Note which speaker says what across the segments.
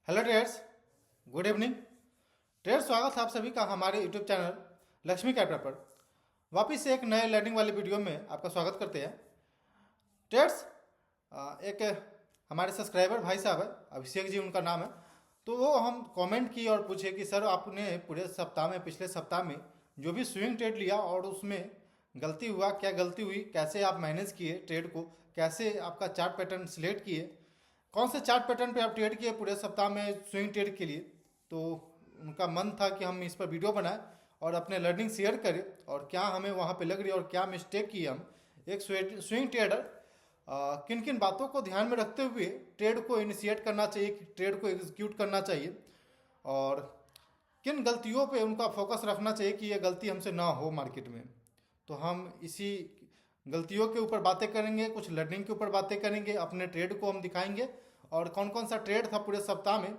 Speaker 1: Hello traders, good evening. Traders, स्वागत है आप सभी का हमारे यूट्यूब चैनल लक्ष्मी कैपिटल पर। वापिस से एक नए लर्निंग वाले वीडियो में आपका स्वागत करते हैं। ट्रेडर्स, एक हमारे सब्सक्राइबर भाई साहब है, अभिषेक जी उनका नाम है। तो वो हम कमेंट किए और पूछे कि सर आपने पूरे सप्ताह में, पिछले सप्ताह में जो भी स्विंग ट्रेड लिया और उसमें गलती हुआ, क्या गलती हुई, कैसे आप मैनेज किए ट्रेड को, कैसे आपका चार्ट पैटर्न सिलेक्ट किए, कौन से चार्ट पैटर्न पे आप ट्रेड किए पूरे सप्ताह में स्विंग ट्रेड के लिए। तो उनका मन था कि हम इस पर वीडियो बनाएं और अपने लर्निंग शेयर करें और क्या हमें वहाँ पे लग रही है और क्या मिस्टेक किए हम। एक स्विंग ट्रेडर किन किन बातों को ध्यान में रखते हुए ट्रेड को इनिशिएट करना चाहिए, ट्रेड को एग्जीक्यूट करना चाहिए, और किन गलतियों पे उनका फोकस रखना चाहिए कि ये गलती हमसे ना हो मार्केट में। तो हम इसी गलतियों के ऊपर बातें करेंगे, कुछ लर्निंग के ऊपर बातें करेंगे, अपने ट्रेड को हम दिखाएंगे और कौन कौन सा ट्रेड था पूरे सप्ताह में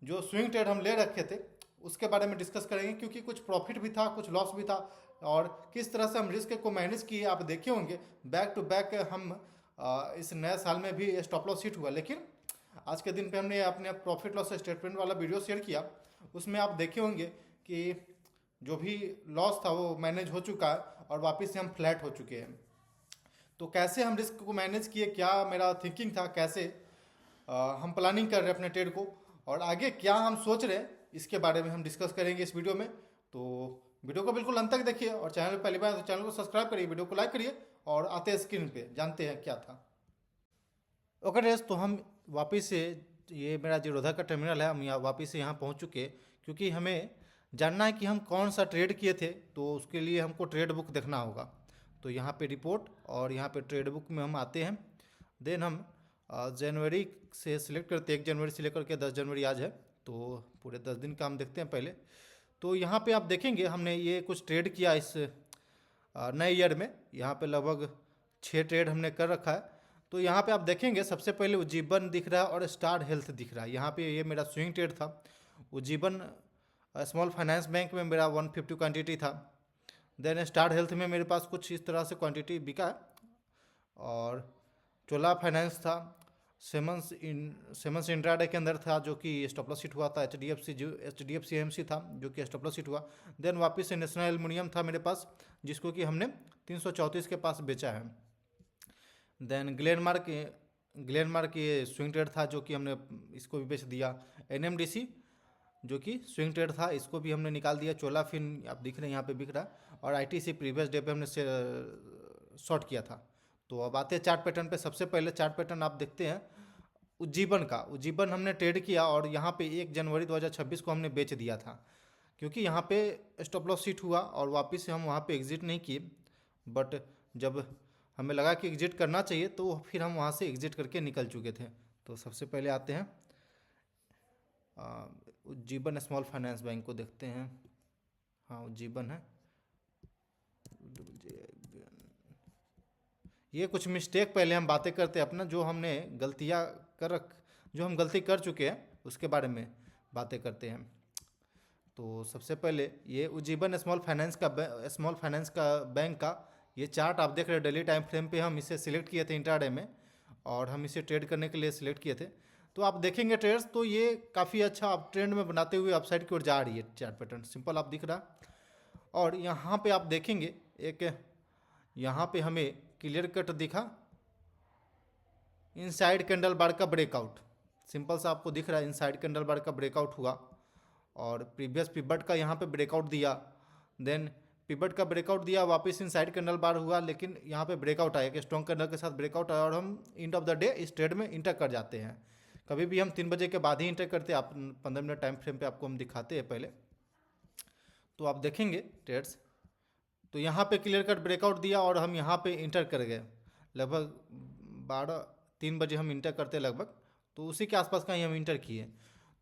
Speaker 1: जो स्विंग ट्रेड हम ले रखे थे उसके बारे में डिस्कस करेंगे, क्योंकि कुछ प्रॉफिट भी था, कुछ लॉस भी था, और किस तरह से हम रिस्क को मैनेज किए आप देखे होंगे। बैक टू बैक हम इस नए साल में भी स्टॉप लॉस हिट हुआ, लेकिन आज के दिन पे हमने अपने प्रॉफिट लॉस स्टेटमेंट वाला वीडियो शेयर किया। उसमें आप देखे होंगे कि जो भी लॉस था वो मैनेज हो चुका है और वापस से हम फ्लैट हो चुके हैं। तो कैसे हम रिस्क को मैनेज किए, क्या मेरा थिंकिंग था, कैसे हम प्लानिंग कर रहे हैं अपने ट्रेड को, और आगे क्या हम सोच रहे हैं, इसके बारे में हम डिस्कस करेंगे इस वीडियो में। तो वीडियो को बिल्कुल अंत तक देखिए और चैनल पर पहली बार तो चैनल को सब्सक्राइब करिए, वीडियो को लाइक करिए और आते हैं स्क्रीन पे जानते हैं क्या था। ओके रेस, तो हम वापस से, ये मेरा जीरोधा का टर्मिनल है, हम यहाँ वापस से यहाँ पहुँच चुके हैं, क्योंकि हमें जानना है कि हम कौन सा ट्रेड किए थे। तो उसके लिए हमको ट्रेड बुक देखना होगा। तो यहाँ पे रिपोर्ट और यहाँ पे ट्रेड बुक में हम आते हैं। देन हम जनवरी से सिलेक्ट करते हैं, 1 जनवरी से लेकर के 10 जनवरी आज है, तो पूरे 10 दिन का हम देखते हैं पहले। तो यहाँ पे आप देखेंगे हमने ये कुछ ट्रेड किया इस नए ईयर में। यहाँ पे लगभग 6 ट्रेड हमने कर रखा है। तो यहाँ पे आप देखेंगे सबसे पहले उज्जीवन दिख रहा है और स्टार हेल्थ दिख रहा है। यहाँ पे ये मेरा स्विंग ट्रेड था। उज्जीवन स्मॉल फाइनेंस बैंक में मेरा 150 क्वांटिटी था। देन स्टार हेल्थ में मेरे पास कुछ इस तरह से क्वांटिटी बिका है, और चोला फाइनेंस था, सेमंस इंट्राडे के अंदर था जो कि स्टॉप लॉस हिट हुआ था। H D F C M C था जो कि स्टॉप लॉस हिट हुआ। देन वापस से नेशनल एल्युमिनियम था मेरे पास, जिसको कि हमने 334 के पास बेचा है। देन ग्लेनमार्क ये स्विंग ट्रेड था जो कि हमने इसको भी बेच दिया। एनएमडीसी जो कि स्विंग ट्रेड था, इसको भी हमने निकाल दिया। चोला फिन आप दिख रहे हैं यहाँ पे बिक रहा है, और आईटीसी प्रीवियस डे पे हमने शॉर्ट किया था। तो अब आते हैं चार्ट पैटर्न पे। सबसे पहले चार्ट पैटर्न आप देखते हैं उज्जीवन का। उज्जीवन हमने ट्रेड किया और यहाँ पे 1 जनवरी 2026 को हमने बेच दिया था, क्योंकि यहाँ पे स्टॉप लॉस हिट हुआ और वापस से हम वहाँ पे एग्जिट नहीं किए। बट जब हमें लगा कि एग्जिट करना चाहिए तो फिर हम वहाँ से एग्जिट करके निकल चुके थे। तो सबसे पहले आते हैं उज्जीवन स्मॉल फाइनेंस बैंक को देखते हैं। हाँ, उज्जीवन है। ये कुछ मिस्टेक पहले हम बातें करते हैं अपना, जो हमने गलतियाँ जो हम गलती कर चुके हैं उसके बारे में बातें करते हैं। तो सबसे पहले ये उज्जीवन स्मॉल फाइनेंस का बैंक का ये चार्ट आप देख रहे हैं। डेली टाइम फ्रेम पे हम इसे सिलेक्ट किए थे इंट्राडे में, और हम इसे ट्रेड करने के लिए सिलेक्ट किए थे। तो आप देखेंगे ट्रेड्स, तो ये काफ़ी अच्छा आप ट्रेंड में बनाते हुए अपसाइड की ओर जा रही है। चार्ट पैटर्न सिंपल आप दिख रहा। और यहाँ पे आप देखेंगे एक, यहाँ पे हमें क्लियर कट दिखा इनसाइड कैंडल बार का ब्रेकआउट। सिंपल सा आपको दिख रहा है इनसाइड कैंडल बार का ब्रेकआउट हुआ, और प्रीवियस पिवट का यहाँ पे ब्रेकआउट दिया। देन पिवट का ब्रेकआउट दिया, वापस इनसाइड कैंडल बार हुआ, लेकिन यहाँ पे ब्रेकआउट आया, कि स्ट्रॉन्ग कैंडल के साथ ब्रेकआउट आया, और हम एंड ऑफ द डे इस ट्रेड में इंटर कर जाते हैं। कभी भी हम 3 बजे के बाद ही इंटर करते हैं। आप 15 मिनट टाइम फ्रेम पे आपको हम दिखाते हैं पहले। तो आप देखेंगे ट्रेड्स, तो यहाँ पे क्लियर कट ब्रेकआउट दिया और हम यहाँ पे इंटर कर गए। लगभग 3 बजे हम इंटर करते लगभग, तो उसी के आसपास का ही हम इंटर किए।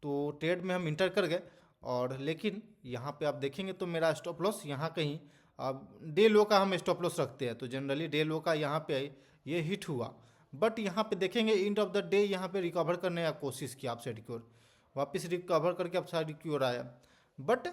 Speaker 1: तो ट्रेड में हम इंटर कर गए, और लेकिन यहाँ पे आप देखेंगे तो मेरा स्टॉप लॉस यहाँ कहीं, अब डे लो का हम स्टॉप लॉस रखते हैं, तो जनरली डे लो का यहाँ पे ये हिट हुआ। बट यहाँ पे देखेंगे एंड ऑफ द डे यहाँ पे रिकवर करने का कोशिश किया अपसाइड की ओर, वापस रिकवर करके अपसाइड की ओर आया। बट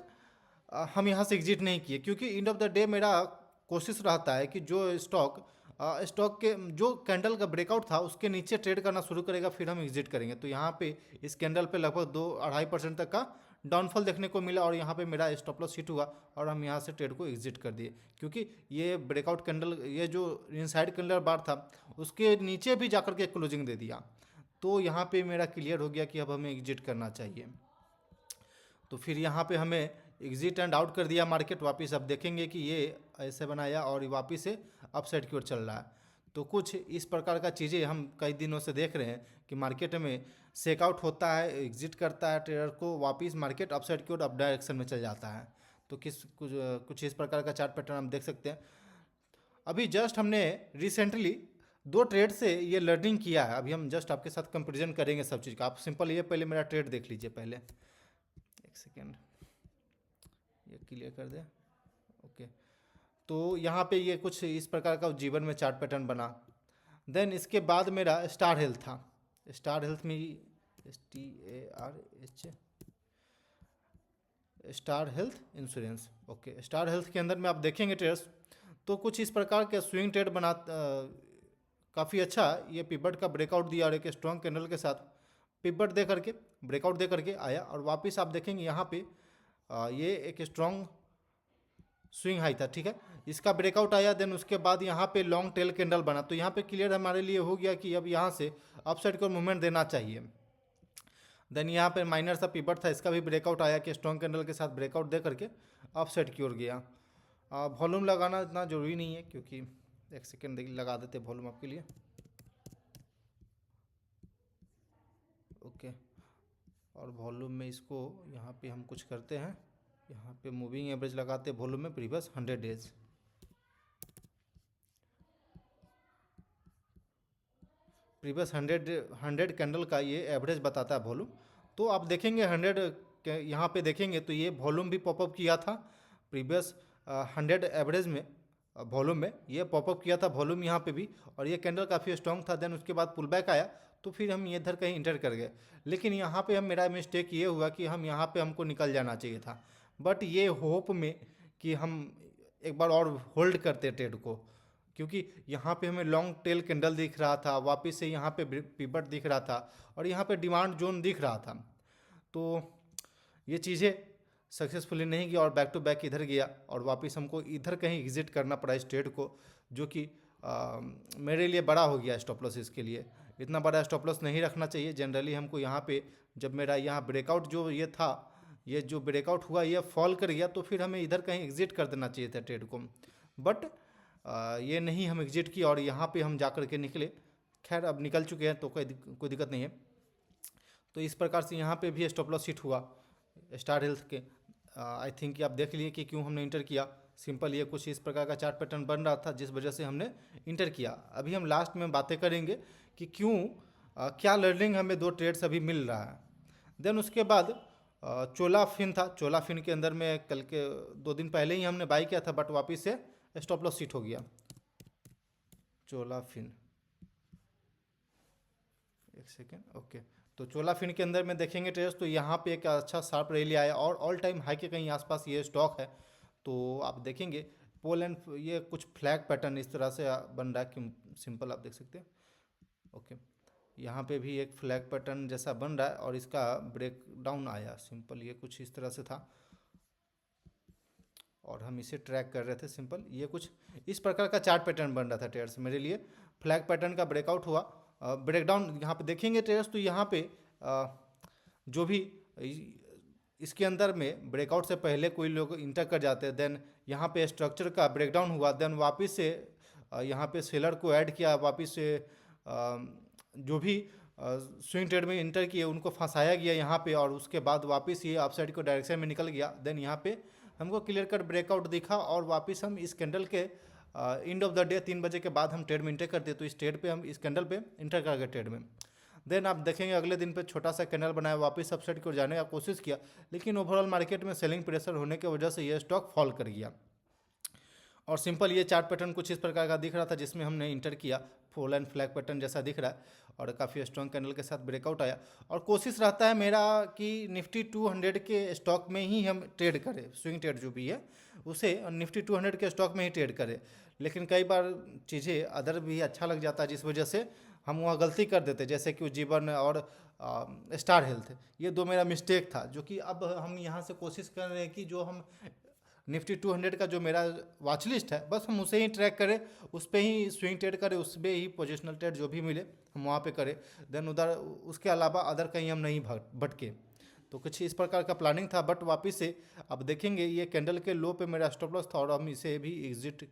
Speaker 1: हम यहाँ से एग्जिट नहीं किए, क्योंकि एंड ऑफ द डे मेरा कोशिश रहता है कि जो स्टॉक स्टॉक के जो कैंडल का ब्रेकआउट था उसके नीचे ट्रेड करना शुरू करेगा, फिर हम एग्जिट करेंगे। तो यहाँ पे इस कैंडल पे लगभग 2-2.5% तक का डाउनफॉल देखने को मिला और यहाँ पे मेरा स्टॉप लॉस हिट हुआ और हम यहाँ से ट्रेड को एग्जिट कर दिए, क्योंकि ये ब्रेकआउट कैंडल, ये जो इनसाइड कैंडल बार था उसके नीचे भी जाकर के क्लोजिंग दे दिया। तो यहाँ पे मेरा क्लियर हो गया कि अब हमें एग्जिट करना चाहिए। तो फिर यहाँ पे हमें एग्जिट एंड आउट कर दिया मार्केट वापस। अब देखेंगे कि ये ऐसे बनाया और वापस से अपसाइड की ओर चल रहा है। तो कुछ इस प्रकार का चीज़ें हम कई दिनों से देख रहे हैं कि मार्केट में सेकआउट होता है, एग्जिट करता है ट्रेडर को, वापस मार्केट अपसाइड की ओर अप डायरेक्शन में चल जाता है। तो कुछ इस प्रकार का चार्ट पैटर्न हम देख सकते हैं। अभी जस्ट हमने रिसेंटली 2 ट्रेड से ये लर्निंग किया है। अभी हम जस्ट आपके साथ कंपेरिजन करेंगे सब चीज़ का। आप सिंपल ये पहले मेरा ट्रेड देख लीजिए। पहले एक सेकेंड ये क्लियर कर दे। ओके, तो यहाँ पे ये कुछ इस प्रकार का जीवन में चार्ट पैटर्न बना। देन इसके बाद मेरा स्टार हेल्थ था। स्टार हेल्थ में STARH, star health insurance. Okay, star health के अंदर में आप देखेंगे ट्रेड्स तो कुछ इस प्रकार के स्विंग ट्रेड बना, काफ़ी अच्छा ये पिवट का ब्रेकआउट दिया और एक स्ट्रॉन्ग कैंडल के साथ पिवट दे करके ब्रेकआउट दे करके आया और वापस आप देखेंगे यहाँ पे ये एक स्ट्रॉन्ग स्विंग हाई था। ठीक है, इसका ब्रेकआउट आया। देन उसके बाद यहाँ पे लॉन्ग टेल कैंडल बना। तो यहाँ पे क्लियर हमारे लिए हो गया कि अब यहाँ से अपसाइड को मूवमेंट देना चाहिए। देन यहाँ पे माइनर सा पिवट था, इसका भी ब्रेकआउट आया कि स्ट्रॉन्ग कैंडल के साथ ब्रेकआउट दे करके अपसाइड की ओर गया। वॉल्यूम लगाना इतना ज़रूरी नहीं है, क्योंकि एक सेकेंड देखिए लगा देते वॉल्यूम आपके लिए। ओके, और वॉल्यूम में इसको यहाँ पे हम कुछ करते हैं, यहाँ पे मूविंग एवरेज लगाते हैं वॉल्यूम में प्रीवियस 100 डेज। प्रीवियस 100 कैंडल का ये एवरेज बताता है वॉल्यूम। तो आप देखेंगे 100 के यहाँ पे देखेंगे तो ये वॉल्यूम भी पॉपअप किया था प्रीवियस 100 एवरेज में, वॉल्यूम में ये पॉपअप किया था वॉल्यूम यहाँ पे भी, और ये कैंडल काफ़ी स्ट्रॉन्ग था। देन उसके बाद पुल बैक आया तो फिर हम ये इधर कहीं इंटर कर गए। लेकिन यहाँ पे हम मेरा मिस्टेक ये हुआ कि हम यहाँ पे हमको निकल जाना चाहिए था, बट ये होप में कि हम एक बार और होल्ड करते ट्रेड को, क्योंकि यहाँ पे हमें लॉन्ग टेल कैंडल दिख रहा था, वापस से यहाँ पे पिवट दिख रहा था और यहाँ पे डिमांड जोन दिख रहा था। तो ये चीज़ें सक्सेसफुली नहीं गया और बैक टू बैक इधर गया और वापस हमको इधर कहीं एग्जिट करना पड़ा इस ट्रेड को, जो कि मेरे लिए बड़ा हो गया स्टॉप लॉस। इसके लिए इतना बड़ा स्टॉप लॉस नहीं रखना चाहिए। जनरली हमको यहाँ पे जब मेरा यहाँ ब्रेकआउट जो ये था, ये जो ब्रेकआउट हुआ ये फॉल कर गया तो फिर हमें इधर कहीं एग्जिट कर देना चाहिए था ट्रेड को, बट ये नहीं हम एग्जिट किए और यहाँ पे हम जा कर के निकले। खैर अब निकल चुके हैं तो कोई दिक्कत नहीं है। तो इस प्रकार से यहाँ पे भी स्टॉप लॉस हिट हुआ स्टार हेल्थ के। आई थिंक आप देख लिए कि क्यों हमने इंटर किया। सिंपल ये कुछ इस प्रकार का चार्ट पैटर्न बन रहा था जिस वजह से हमने इंटर किया। अभी हम लास्ट में बातें करेंगे कि क्यों क्या लर्निंग हमें 2 ट्रेड्स अभी मिल रहा है। देन उसके बाद चोला फिन था। चोला फिन के अंदर में कल के 2 दिन पहले ही हमने बाई किया था, बट वापस से स्टॉप लॉस हिट हो गया। चोला फिन, एक सेकेंड। ओके, तो चोला फिन के अंदर में देखेंगे ट्रेड्स तो यहाँ पे एक अच्छा शार्प रैली आया और ऑल टाइम हाई के कहीं आसपास ये स्टॉक है। तो आप देखेंगे पोल एंड ये कुछ फ्लैग पैटर्न इस तरह से बन रहा है कि सिंपल आप देख सकते हैं। ओके, यहाँ पे भी एक फ्लैग पैटर्न जैसा बन रहा है और इसका ब्रेक डाउन आया। सिंपल ये कुछ इस तरह से था और हम इसे ट्रैक कर रहे थे। सिंपल ये कुछ इस प्रकार का चार्ट पैटर्न बन रहा था ट्रेड्स मेरे लिए। फ्लैग पैटर्न का ब्रेकआउट हुआ, ब्रेकडाउन यहाँ पे देखेंगे ट्रेड्स तो यहाँ पे जो भी इसके अंदर में ब्रेकआउट से पहले कोई लोग इंटर कर जाते हैं। देन यहाँ पे स्ट्रक्चर का ब्रेकडाउन हुआ, देन वापस से यहाँ पे सेलर को ऐड किया, वापस से जो भी स्विंग ट्रेड में इंटर किए उनको फंसाया गया यहाँ पे और उसके बाद वापस ये अपसाइड को डायरेक्शन में निकल गया। देन यहाँ पे हमको क्लियर कट ब्रेकआउट दिखा और वापस हम इस कैंडल के एंड ऑफ द डे 3 बजे के बाद हम ट्रेड में इंटर करते हैं। तो इस ट्रेड पे हम इस कैंडल पे इंटर कर गए ट्रेड में। देन आप देखेंगे अगले दिन पे छोटा सा कैंडल बनाया, वापस अपसाइड की ओर जाने का कोशिश किया, लेकिन ओवरऑल मार्केट में सेलिंग प्रेशर होने की वजह से ये स्टॉक फॉल कर गया। और सिंपल ये चार्ट पैटर्न कुछ इस प्रकार का दिख रहा था जिसमें हमने इंटर किया, फॉल एंड फ्लैग पैटर्न जैसा दिख रहा है और काफ़ी स्ट्रॉन्ग कैंडल के साथ ब्रेकआउट आया। और कोशिश रहता है मेरा कि निफ्टी 200 के स्टॉक में ही हम ट्रेड करें, स्विंग ट्रेड जो भी है उसे निफ्टी 200 के स्टॉक में ही ट्रेड करें। लेकिन कई बार चीज़ें अदर भी अच्छा लग जाता है, जिस वजह से हम वहाँ गलती कर देते, जैसे कि जीवन और स्टार हेल्थ, ये दो मेरा मिस्टेक था, जो कि अब हम यहाँ से कोशिश कर रहे हैं कि जो हम निफ्टी 200 का जो मेरा वॉच लिस्ट है, बस हम उसे ही ट्रैक करें, उस पर ही स्विंग ट्रेड करें, उस पर ही पोजिशनल ट्रेड जो भी मिले हम वहाँ पे करें। देन उधर उसके अलावा अदर कहीं हम नहीं भटके। तो कुछ इस प्रकार का प्लानिंग था, बट वापस से अब देखेंगे ये कैंडल के लो पे मेरा स्टॉप लॉस था और हम इसे भी एग्जिट,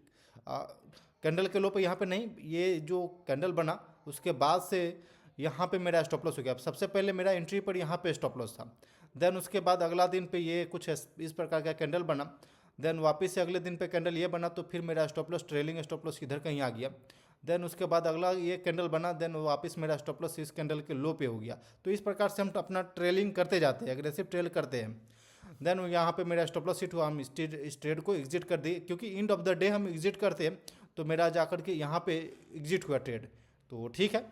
Speaker 1: कैंडल के लो पे यहाँ पे नहीं, ये जो कैंडल बना उसके बाद से यहाँ पे मेरा स्टॉप लॉस हो गया। सबसे पहले मेरा एंट्री पर यहाँ पे स्टॉप लॉस था, देन उसके बाद अगला दिन पे ये कुछ इस प्रकार का कैंडल बना, देन वापस से अगले दिन पे कैंडल ये बना, तो फिर मेरा stop loss trailing stop loss इधर कहीं आ गया। देन उसके बाद अगला ये कैंडल बना, देन वापस मेरा स्टॉप लॉस इस कैंडल के लो पे हो गया। तो इस प्रकार से हम अपना ट्रेलिंग करते जाते हैं, एग्रेसिव ट्रेल करते हैं। देन यहाँ पे मेरा स्टॉप लॉस हिट हुआ, हम इस ट्रेड को एग्जिट कर दिए, क्योंकि एंड ऑफ द डे हम एग्जिट करते हैं, तो मेरा जाकर के यहाँ पे एग्जिट हुआ ट्रेड, तो ठीक है।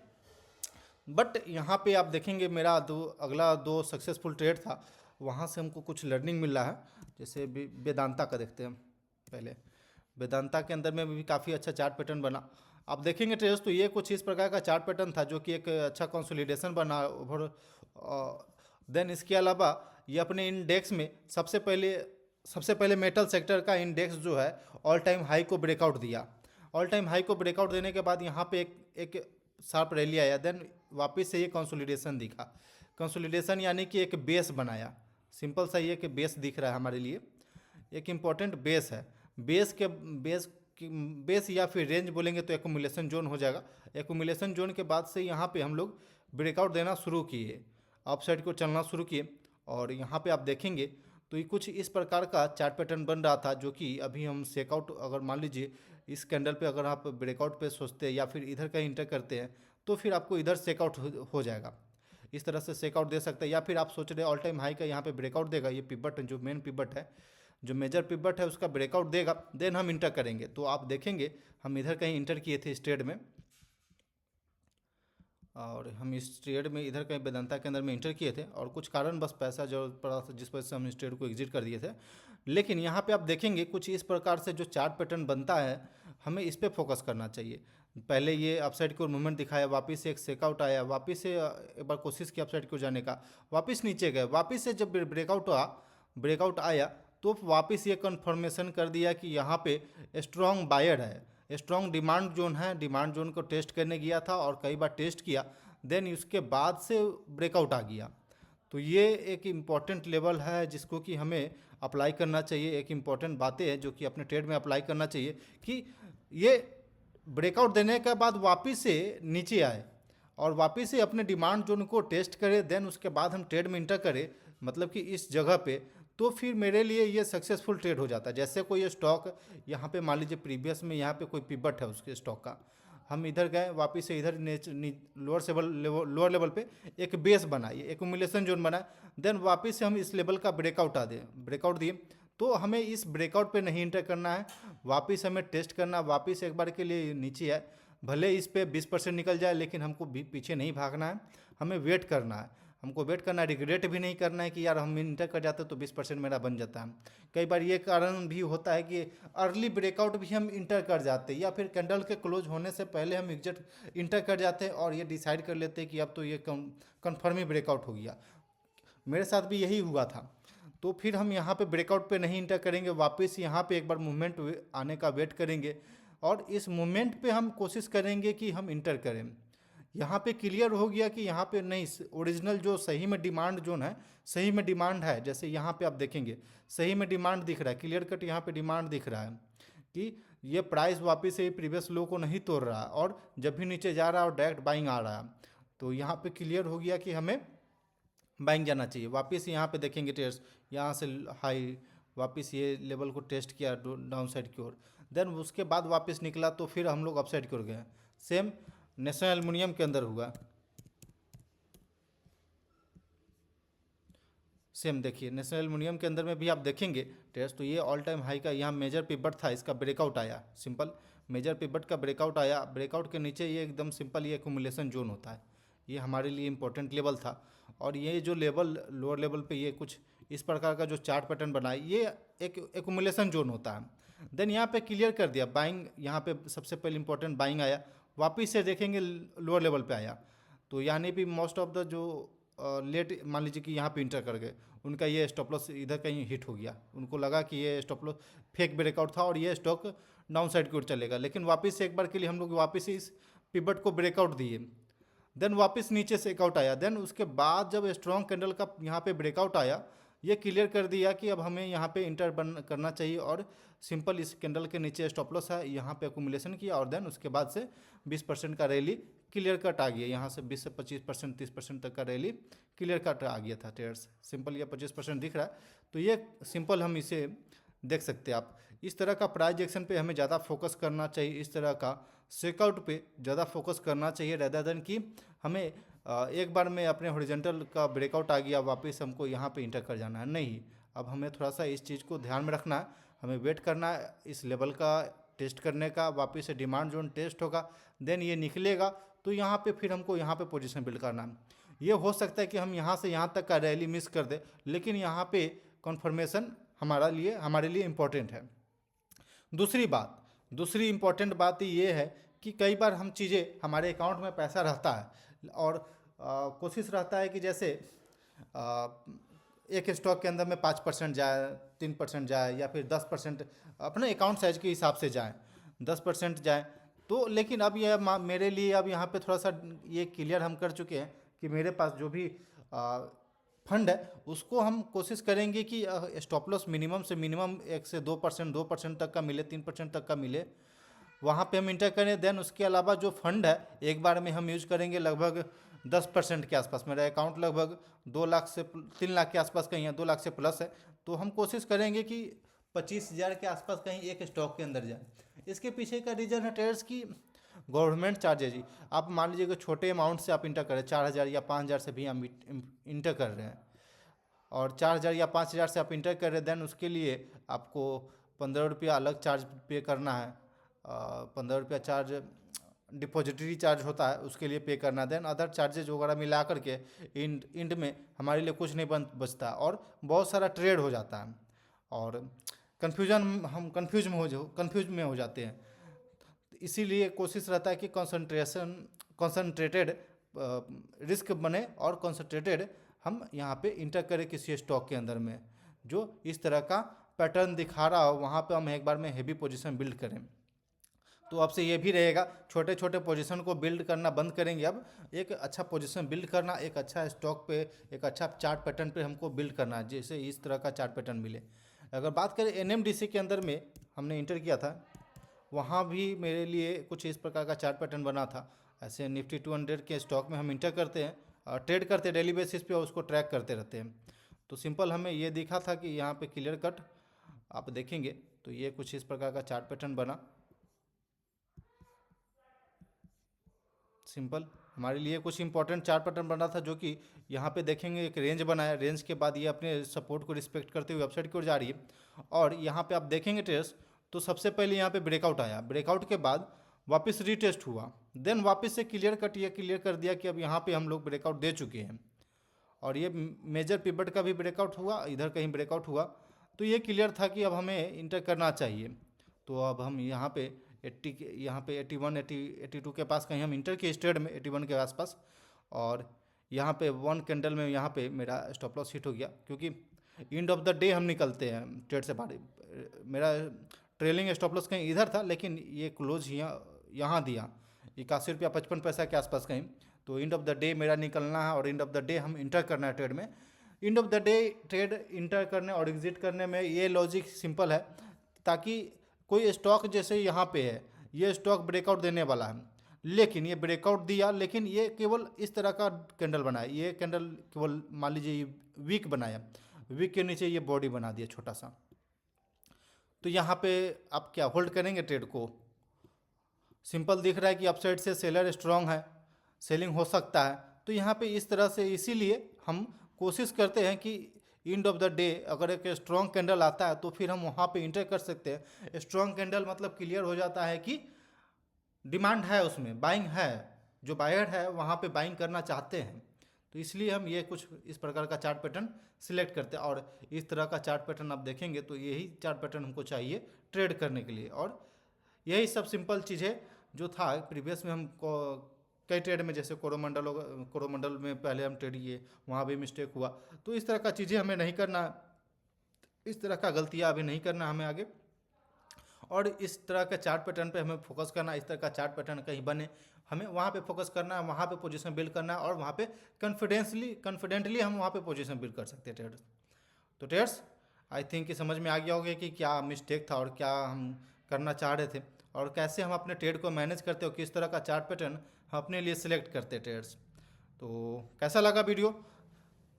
Speaker 1: बट यहाँ पे आप देखेंगे मेरा अगला दो सक्सेसफुल ट्रेड था, वहाँ से हमको कुछ लर्निंग मिल रहा है। जैसे वेदांता का देखते हैं पहले। वेदांता के अंदर में भी काफ़ी अच्छा चार्ट पैटर्न बना। आप देखेंगे ट्रेड्स, तो ये कुछ इस प्रकार का चार्ट पैटर्न था, जो कि एक अच्छा कंसोलिडेशन बना ओवर। देन इसके अलावा ये अपने इंडेक्स में सबसे पहले मेटल सेक्टर का इंडेक्स जो है ऑल टाइम हाई को ब्रेकआउट दिया। ऑल टाइम हाई को ब्रेकआउट देने के बाद यहाँ पे एक शार्प रैली आया, देन वापस से ये कंसोलिडेशन दिखा। कंसोलिडेशन यानी कि एक बेस बनाया, सिंपल सा ये कि बेस दिख रहा है हमारे लिए, एक इम्पॉर्टेंट बेस है। बेस या फिर रेंज बोलेंगे तो एक्यूमुलेशन जोन हो जाएगा। एक्यूमुलेशन जोन के बाद से यहाँ पे हम लोग ब्रेकआउट देना शुरू किए, अपसाइड को चलना शुरू किए, और यहाँ पे आप देखेंगे तो ये कुछ इस प्रकार का चार्ट पैटर्न बन रहा था, जो कि अभी हम सेकआउट, अगर मान लीजिए इस कैंडल पे अगर आप ब्रेकआउट पे सोचते हैं या फिर इधर का इंटर करते हैं, तो फिर आपको इधर सेकआउट हो जाएगा, इस तरह से सेकआउट दे सकते हैं। या फिर आप सोच रहे हैं ऑल टाइम हाई का यहाँ पे ब्रेकआउट देगा, ये पिवट जो मेन पिवट है, जो मेजर पिवट है, उसका ब्रेकआउट देगा, देन हम इंटर करेंगे। तो आप देखेंगे हम इधर कहीं इंटर किए थे इस ट्रेड में, और हम इस ट्रेड में इधर कहीं वेदांता के अंदर में इंटर किए थे, और कुछ कारणवश पैसा जरूरत पड़ा था, जिस वजह से हम इस ट्रेड को एग्जिट कर दिए थे। लेकिन यहाँ पे आप देखेंगे कुछ इस प्रकार से जो चार्ट पैटर्न बनता है, हमें इस पर फोकस करना चाहिए। पहले ये अपसाइड की ओर मूवमेंट दिखाया, वापस से एक सेकआउट आया, वापस से एक बार कोशिश की अपसाइड की ओर जाने का, वापस नीचे गए, वापस से जब ब्रेकआउट आया तो वापस ये कन्फर्मेशन कर दिया कि यहाँ पे स्ट्रॉन्ग बायर है, स्ट्रॉन्ग डिमांड जोन है। डिमांड जोन को टेस्ट करने गया था और कई बार टेस्ट किया, देन उसके बाद से ब्रेकआउट आ गया। तो ये एक इम्पॉर्टेंट लेवल है जिसको कि हमें अप्लाई करना चाहिए। एक इम्पॉर्टेंट बातें हैं जो कि अपने ट्रेड में अप्लाई करना चाहिए कि ये ब्रेकआउट देने के बाद वापस से नीचे आए और वापस से अपने डिमांड जोन को टेस्ट करें, देन उसके बाद हम ट्रेड में इंटर करें, मतलब कि इस जगह पे, तो फिर मेरे लिए ये सक्सेसफुल ट्रेड हो जाता है। जैसे कोई स्टॉक यहाँ पे मान लीजिए प्रीवियस में यहाँ पे कोई पिवट है उसके स्टॉक का, हम इधर गए, वापस से इधर लोअर लेवल पे एक बेस बना, ये एक्यूमुलेशन जोन बना, देन वापस से हम इस लेवल का ब्रेकआउट दिए। तो हमें इस ब्रेकआउट पे नहीं इंटर करना है, वापस हमें टेस्ट करना, वापस एक बार के लिए नीचे है, भले इस पे 20% निकल जाए, लेकिन हमको पीछे नहीं भागना है, हमें वेट करना है। हमको वेट करना है, रिग्रेट भी नहीं करना है कि यार हम इंटर कर जाते तो 20% मेरा बन जाता है। कई बार ये कारण भी होता है कि अर्ली ब्रेकआउट भी हम इंटर कर जाते हैं, या फिर कैंडल के क्लोज होने से पहले हम इंटर कर जाते हैं और ये डिसाइड कर लेते हैं कि अब तो ये कन्फर्म ही ब्रेकआउट हो गया। मेरे साथ भी यही हुआ था। तो फिर हम यहाँ पे ब्रेकआउट पे नहीं इंटर करेंगे, वापस यहाँ पे एक बार मूवमेंट आने का वेट करेंगे, और इस मूवमेंट पे हम कोशिश करेंगे कि हम इंटर करें। यहाँ पे क्लियर हो गया कि यहाँ पे नहीं, ओरिजिनल जो सही में डिमांड जोन है, सही में डिमांड है, जैसे यहाँ पे आप देखेंगे सही में डिमांड दिख रहा है, क्लियर कट यहाँ पे डिमांड दिख रहा है कि ये प्राइस वापस से प्रीवियस लो को नहीं तोड़ रहा, और जब भी नीचे जा रहा है और डायरेक्ट बाइंग आ रहा है, तो यहाँ पे क्लियर हो गया कि हमें बाइंग जाना चाहिए। वापस यहाँ पे देखेंगे ट्रेड्स, यहाँ से हाई, वापस ये लेवल को टेस्ट किया डाउन साइड की ओर, देन उसके बाद वापस निकला, तो फिर हम लोग अप साइड की ओर गए। सेम नेशनल एल्युमिनियम के अंदर हुआ, सेम देखिए नेशनल एल्युमिनियम के अंदर में भी आप देखेंगे ट्रेड्स, तो ये ऑल टाइम हाई का यहाँ मेजर पिवट था, इसका ब्रेकआउट आया, सिंपल मेजर पिवट का ब्रेकआउट आया। ब्रेकआउट के नीचे ये एकदम सिंपल ये एक्यूमुलेशन जोन होता है, ये हमारे लिए इंपॉर्टेंट लेवल था। और ये जो लेवल लोअर लेवल पे ये कुछ इस प्रकार का जो चार्ट पैटर्न बना है, ये एक एक्यूमुलेशन जोन होता है। देन यहाँ पे क्लियर कर दिया बाइंग, यहाँ पे सबसे पहले इंपॉर्टेंट बाइंग आया, वापिस से देखेंगे लोअर लेवल पे आया, तो यानी भी मोस्ट ऑफ द जो लेट मान लीजिए कि यहाँ पे इंटर कर गए, उनका ये स्टॉप लॉस इधर कहीं हिट हो गया, उनको लगा कि ये स्टॉप लॉस फेक ब्रेकआउट था और ये स्टॉक डाउन साइड की ओर चलेगा, लेकिन वापस से एक बार के लिए हम लोग वापस इस पिवट को ब्रेकआउट दिए, देन वापस नीचे से एक आउट आया, देन उसके बाद जब स्ट्रॉन्ग कैंडल का यहाँ पे ब्रेकआउट आया, ये क्लियर कर दिया कि अब हमें यहाँ पे इंटर बन करना चाहिए, और सिंपल इस कैंडल के नीचे स्टॉप लॉस है, यहाँ पे अकुमुलेशन किया, और देन उसके बाद से 20% का रैली क्लियर कट आ गया, यहाँ से 20 से 25% 30% तक का रैली क्लियर कट आ गया था ट्रेडर्स। सिंपल ये 25% दिख रहा है, तो ये सिंपल हम इसे देख सकते हैं आप। इस तरह का प्राइस एक्शन पे हमें ज़्यादा फोकस करना चाहिए, इस तरह का शेकआउट पे ज़्यादा फोकस करना चाहिए, रेदर देन कि हमें एक बार में अपने हॉरिजॉन्टल का ब्रेकआउट आ गया वापस हमको यहाँ पे इंटर कर जाना है, नहीं। अब हमें थोड़ा सा इस चीज़ को ध्यान में रखना है, हमें वेट करना है इस लेवल का टेस्ट करने का, वापस से डिमांड जोन टेस्ट होगा, देन ये निकलेगा, तो यहाँ पे फिर हमको यहाँ पे पोजीशन बिल्ड करना है। ये हो सकता है कि हम यहाँ से यहाँ तक का रैली मिस कर दे, लेकिन यहाँ पे कन्फर्मेशन हमारे लिए इम्पोर्टेंट है। दूसरी इम्पोर्टेंट बात ये है कि कई बार हम चीज़ें, हमारे अकाउंट में पैसा रहता है और कोशिश रहता है कि जैसे एक स्टॉक के अंदर में 5% जाए, 3% जाए, या फिर 10% अपने अकाउंट साइज के हिसाब से जाए, 10% जाए, तो लेकिन अब यह मेरे लिए अब यहाँ पे थोड़ा सा ये क्लियर हम कर चुके हैं कि मेरे पास जो भी फंड है उसको हम कोशिश करेंगे कि स्टॉप लॉस मिनिमम से मिनिमम 1 से 2% तक का मिले, 3% तक का मिले, वहाँ पे हम इंटर करें। देन उसके अलावा जो फंड है एक बार में हम यूज करेंगे लगभग 10% के आसपास। मेरा अकाउंट लगभग 2 लाख से 3 लाख के आसपास कहीं है, 2 लाख से प्लस है, तो हम कोशिश करेंगे कि 25,000 के आसपास कहीं एक स्टॉक के अंदर जाए। इसके पीछे का रीज़न है ट्रेडर्स की गवर्नमेंट चार्जेज ही। आप मान लीजिए कि छोटे अमाउंट से आप इंटर करें, 4,000 या 5,000 से भी हम इंटर कर रहे हैं, और 4,000 या 5,000 से आप इंटर कर रहे हैं, देन उसके लिए आपको 15 रुपया अलग चार्ज पे करना है, 15 रुपया चार्ज डिपॉजिटरी चार्ज होता है, उसके लिए पे करना, देन अदर चार्जेज वगैरह मिला करके इंड में हमारे लिए कुछ नहीं बचता, और बहुत सारा ट्रेड हो जाता है, और हम कंफ्यूज में हो जाते हैं। इसीलिए कोशिश रहता है कि कंसंट्रेटेड रिस्क बने, और कंसंट्रेटेड हम यहाँ पे इंटर करें किसी स्टॉक के अंदर में जो इस तरह का पैटर्न दिखा रहा हो, वहाँ पे हम एक बार में हेवी पोजीशन बिल्ड करें। तो आपसे ये भी रहेगा, छोटे छोटे पोजीशन को बिल्ड करना बंद करेंगे, अब एक अच्छा पोजीशन बिल्ड करना, एक अच्छा स्टॉक पे, एक अच्छा चार्ट पैटर्न पे हमको बिल्ड करना है, जैसे इस तरह का चार्ट पैटर्न मिले। अगर बात करें एनएमडीसी के अंदर में हमने इंटर किया था, वहाँ भी मेरे लिए कुछ इस प्रकार का चार्ट पैटर्न बना था। ऐसे निफ्टी 200 के स्टॉक में हम इंटर करते हैं, ट्रेड करते हैं डेली बेसिस पे, और उसको ट्रैक करते रहते हैं। तो सिंपल हमें ये दिखा था कि यहाँ पे क्लियर कट आप देखेंगे तो ये कुछ इस प्रकार का चार्ट पैटर्न बना। सिंपल हमारे लिए कुछ इंपॉर्टेंट चार्ट पैटर्न बना था, जो कि यहाँ पे देखेंगे एक रेंज बनाया, रेंज के बाद ये अपने सपोर्ट को रिस्पेक्ट करते हुए वेबसाइट की ओर जा रही है, और यहाँ पे आप देखेंगे ट्रेस, तो सबसे पहले यहाँ पे ब्रेकआउट आया, ब्रेकआउट के बाद वापस रीटेस्ट हुआ, देन वापस से क्लियर कट, ये क्लियर कर दिया कि अब यहाँ पे हम लोग ब्रेकआउट दे चुके हैं, और ये मेजर पिवट का भी ब्रेकआउट हुआ, इधर कहीं ब्रेकआउट हुआ, तो ये क्लियर था कि अब हमें इंटर करना चाहिए। तो अब हम यहाँ पे 81 82 के पास कहीं हम इंटर किए ट्रेड में, 81 के आसपास, और यहाँ पे 1 कैंडल में यहाँ पे मेरा स्टॉप लॉस हिट हो गया, क्योंकि एंड ऑफ द डे हम निकलते हैं ट्रेड से बाहर। मेरा ट्रेलिंग स्टॉप लॉस कहीं इधर था, लेकिन ये क्लोज यहाँ दिया 81 रुपया 55 पैसा के आसपास कहीं, तो एंड ऑफ द डे मेरा निकलना है, और एंड ऑफ द डे हम इंटर करना है ट्रेड में। End of the day trade inter करने और एग्जिट करने में ये लॉजिक सिंपल है, ताकि कोई स्टॉक जैसे यहाँ पे है, ये स्टॉक ब्रेकआउट देने वाला है, लेकिन ये ब्रेकआउट दिया, लेकिन ये केवल इस तरह का कैंडल बनाया, ये कैंडल केवल मान लीजिए ये वीक बनाया, वीक के नीचे ये बॉडी बना दिया छोटा सा, तो यहाँ पे आप क्या होल्ड करेंगे ट्रेड को? सिंपल दिख रहा है कि अपसाइड से सेलर स्ट्रांग है, सेलिंग हो सकता है, तो यहाँ पे इस तरह से, इसीलिए हम कोशिश करते हैं कि एंड ऑफ द डे अगर एक स्ट्रॉन्ग कैंडल आता है तो फिर हम वहाँ पे इंटर कर सकते हैं। स्ट्रॉन्ग कैंडल मतलब क्लियर हो जाता है कि डिमांड है, उसमें बाइंग है, जो बायर है वहाँ पे बाइंग करना चाहते हैं, तो इसलिए हम ये कुछ इस प्रकार का चार्ट पैटर्न सिलेक्ट करते हैं, और इस तरह का चार्ट पैटर्न आप देखेंगे तो यही चार्ट पैटर्न हमको चाहिए ट्रेड करने के लिए। और यही सब सिंपल चीज़ है जो था प्रीवियस में। हम कई ट्रेड में, जैसे कोरोमंडल में पहले हम ट्रेड किए, वहाँ भी मिस्टेक हुआ। तो इस तरह का चीज़ें हमें नहीं करना, इस तरह का गलतियाँ अभी नहीं करना हमें आगे। और इस तरह के चार्ट पैटर्न पे हमें फोकस करना, इस तरह का चार्ट पैटर्न कहीं बने हमें वहाँ पे फोकस करना है, वहाँ पे पोजीशन बिल्ड करना है, और वहाँ पे कॉन्फिडेंटली हम वहाँ पे पोजीशन बिल्ड कर सकते हैं ट्रेडर्स। तो ट्रेडर्स आई थिंक कि समझ में आ गया होगा कि क्या मिस्टेक था और क्या हम करना चाह रहे थे, और कैसे हम अपने ट्रेड को मैनेज करते हो, किस तरह का चार्ट पैटर्न हम अपने लिए सिलेक्ट करते हैं ट्रेडर्स। तो कैसा लगा वीडियो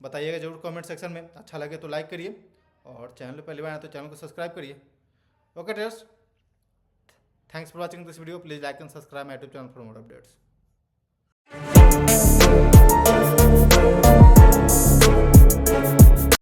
Speaker 1: बताइएगा जरूर कमेंट सेक्शन में। अच्छा लगे तो लाइक करिए, और चैनल पर पहली बार आए तो चैनल को सब्सक्राइब करिए। Okay traders, thanks for watching this video. Please like and subscribe my YouTube channel for more updates.